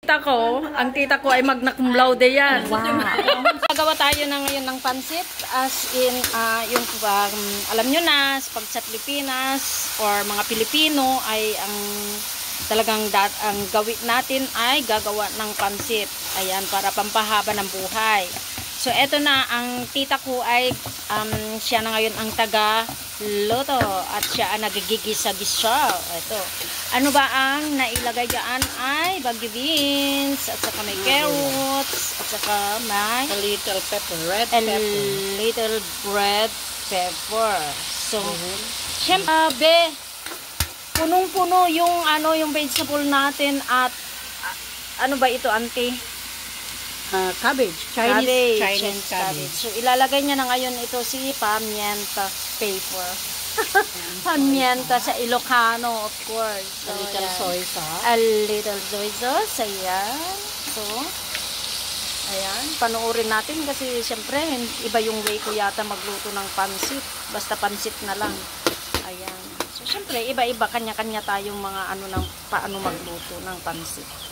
Ang tita ko ay magna cum laude yan. Wow. Gagawa tayo na ngayon ng pansit as in yung alam nyo na pag sa Pilipinas or mga Pilipino ay ang talagang ang gawin natin ay gagawa ng pansit. Ayan, para pampahaba ng buhay. So eto na, ang tita ko ay siya na ngayon ang taga-luto at siya ang nagigigisa-gisa. Eto. Ano ba ang nailagay dyan ay bagyo beans at saka may carrots at saka may a little pepper, red little red pepper. So, syempre, punong-puno yung yung vegetable natin at ano ba ito, auntie? Cabbage. Chinese cabbage. So, ilalagay niya na ngayon ito si pamienta paper. Pamienta sa Ilocano, of course. So, a little soy sauce. A little soy sauce. Ayan. So, ayan. Panoorin natin kasi siyempre, iba yung way ko yata magluto ng pansit. Basta pansit na lang. Ayan. So, siyempre, iba-iba. Kanya-kanya tayong mga paano magluto ng pansit.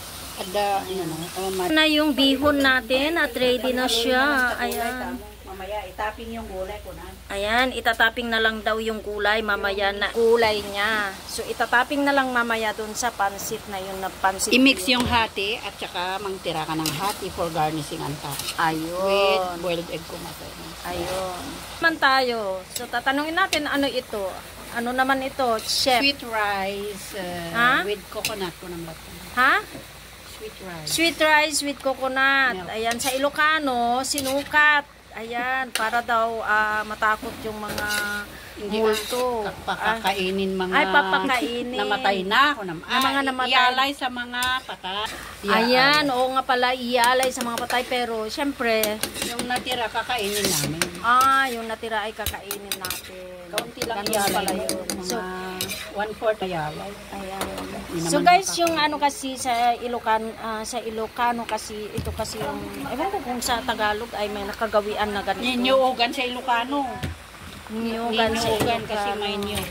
Na yung bihon natin at ready na siya. Ayan. Mamaya itaping yung gulay ko na. Ayan, itataping na lang daw yung gulay mamaya na gulay niya. So itataping na lang mamaya dun sa pansit na yun na pansit. I-mix yung hati at saka mangtira ka ng hati for garnishing ang top. Ayun. With boiled egg kumatay. Ayun. Man tayo. So tatanungin natin ano ito. Ano naman ito, chef? Sweet rice with coconut ko ng lahat. Ha? Sweet rice. Sweet rice with coconut. Ayan, sa Ilocano, sinukat. Ayan, para daw matakot yung mga multo. Papakainin mga ay, papakainin. Namatay na ako mga namatay. Ialay sa mga patay. Ayan, oo nga pala, ialay sa mga patay. Pero, syempre, yung natira, kakainin namin. Yung natira ay kakainin natin. Kaunti lang ialay pala yun. So, 1/4 ialay. Ayan. So guys, yung kasi sa Ilocano kasi, ito kasi yung, ewan ko kung sa Tagalog ay may nakagawian na ganito. Ninyuugan sa Ilocano. Ninyuugan sa Ilocano. Kasi may new.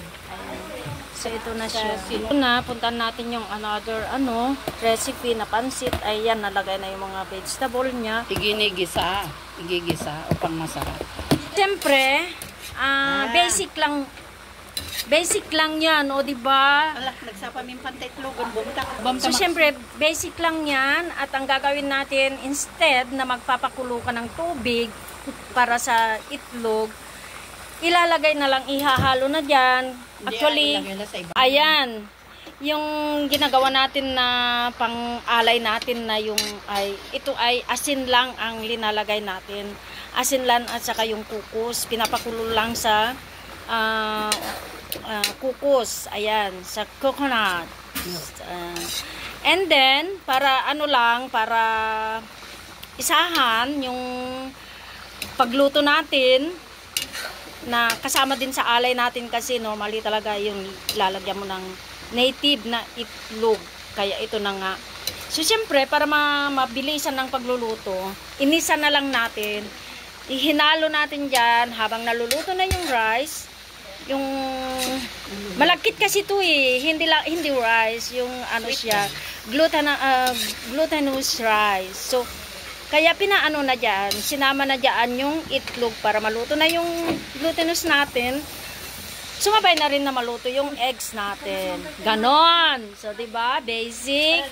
So ito na siya. Puntan natin yung another recipe na pansit. Ayan, nalagay na yung mga vegetable niya. Igigisa upang masarap. Siyempre, basic lang yan, o diba? Nagsapaming pantay-tlogan, So, syempre, basic lang yan. At ang gagawin natin, instead na magpapakulo ka ng tubig para sa itlog, ilalagay na lang, ihahalo na dyan. Actually, ayan, yung ginagawa natin na pang-alay natin na ito ay asin lang ang linalagay natin. Asin lang at saka yung kukus, pinapakulo lang sa kukus, ayan, sa coconut. And then, para para isahan yung pagluto natin na kasama din sa alay natin kasi normally talaga yung lalagyan mo ng native na itlog. Kaya ito na nga. So, siyempre, para mabilisan ng pagluluto, inisa na lang natin. Ihinalo natin dyan habang naluluto na yung rice. Yung malagkit kasi ito hindi rice, yung siya, glutinous rice. So kaya pinaano na diyan, sinama na diyan yung itlog para maluto na yung glutinous natin. Sumabay na rin na maluto yung eggs natin. Ganon. So 'di ba? Basic.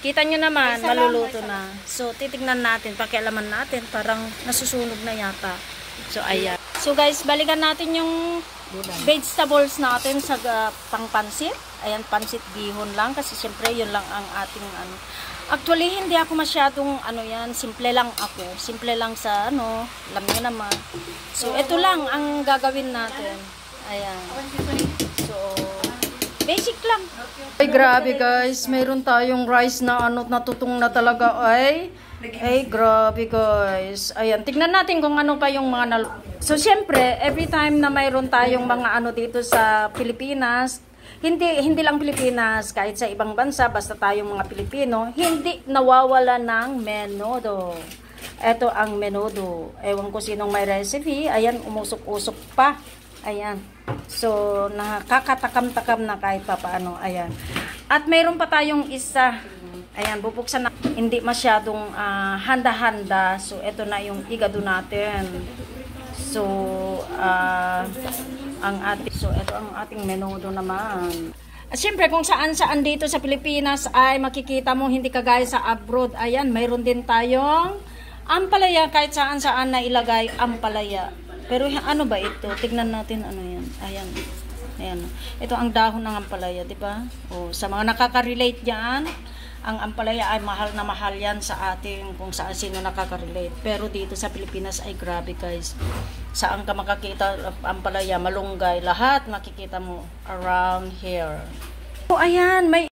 Kita nyo naman, maluluto na. So titignan natin, pakialaman natin, parang nasusunog na yata. So ayan. So guys, balikan natin yung vegetables natin sa pangpansit. Ayan, pansit bihon lang kasi siyempre yun lang ang ating Actually, hindi ako masyadong simple lang ako. Simple lang sa alam nyo naman. So ito lang ang gagawin natin. Ayan. So basic lang. Ay grabe guys, mayroon tayong rice na natutong na talaga ay grabe guys. Ayan, tignan natin kung ano pa yung mga So syempre, every time na mayroon tayong mga dito sa Pilipinas, hindi lang Pilipinas, kahit sa ibang bansa, basta tayong mga Pilipino, hindi nawawala ng menudo. Ito ang menudo. Ewan ko sinong may recipe. Ayan, umusok-usok pa. Ayan. So, nakakatakam-takam na kahit papaano. Ayan. At mayroon pa tayong isa. Ayan, bubuksan na. Hindi masyadong handa-handa. So, ito na yung igado natin. So, ito ang ating menudo naman. At syempre, kung saan-saan dito sa Pilipinas ay makikita mo, hindi kagaya sa abroad. Ayan, mayroon din tayong ampalaya. Kahit saan-saan na ilagay ampalaya. Pero ano ba ito? Tignan natin ano yan. Ayan. Ayan. Ito ang dahon ng ampalaya, di ba? O, sa mga nakaka-relate diyan, ang ampalaya ay mahal na mahal yan sa ating kung saan sino nakaka-relate. Pero dito sa Pilipinas ay grabe guys. Saan ka makakita ampalaya, malunggay, lahat makikita mo around here. So, ayan, may